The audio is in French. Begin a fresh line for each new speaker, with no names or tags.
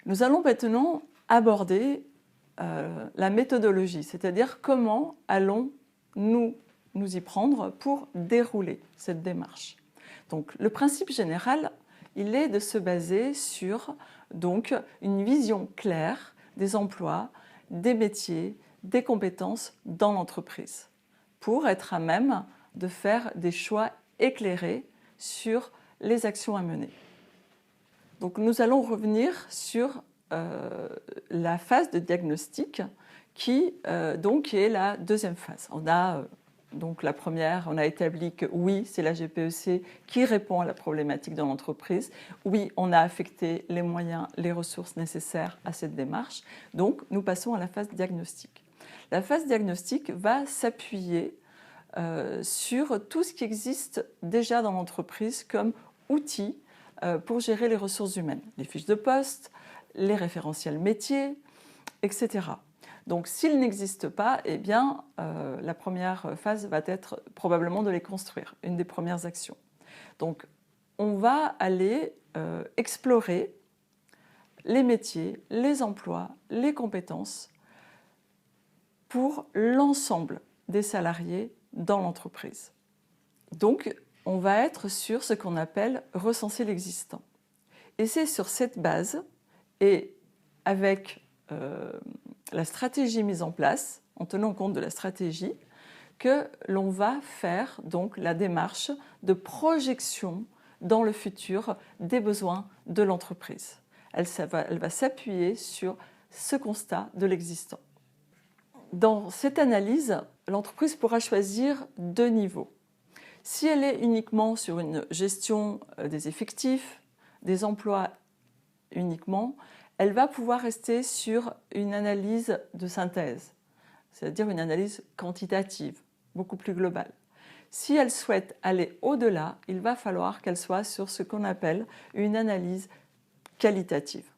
Nous allons maintenant aborder la méthodologie, c'est-à-dire comment allons-nous nous y prendre pour dérouler cette démarche. Donc, le principe général, il est de se baser sur donc, une vision claire des emplois, des métiers, des compétences dans l'entreprise, pour être à même de faire des choix éclairés sur les actions à mener. Donc nous allons revenir sur la phase de diagnostic qui donc est la deuxième phase. On a donc la première, on a établi que oui, c'est la GPEC qui répond à la problématique dans l'entreprise. Oui, on a affecté les moyens, les ressources nécessaires à cette démarche. Donc nous passons à la phase diagnostic. La phase diagnostic va s'appuyer sur tout ce qui existe déjà dans l'entreprise comme outils pour gérer les ressources humaines, les fiches de poste, les référentiels métiers, etc. Donc s'ils n'existent pas, eh bien, la première phase va être probablement de les construire, une des premières actions. Donc on va aller explorer les métiers, les emplois, les compétences pour l'ensemble des salariés dans l'entreprise. Donc, on va être sur ce qu'on appelle recenser l'existant. Et c'est sur cette base et avec la stratégie mise en place, en tenant compte de la stratégie, que l'on va faire donc la démarche de projection dans le futur des besoins de l'entreprise. Elle va s'appuyer sur ce constat de l'existant. Dans cette analyse, l'entreprise pourra choisir deux niveaux. Si elle est uniquement sur une gestion des effectifs, des emplois uniquement, elle va pouvoir rester sur une analyse de synthèse, c'est-à-dire une analyse quantitative, beaucoup plus globale. Si elle souhaite aller au-delà, il va falloir qu'elle soit sur ce qu'on appelle une analyse qualitative.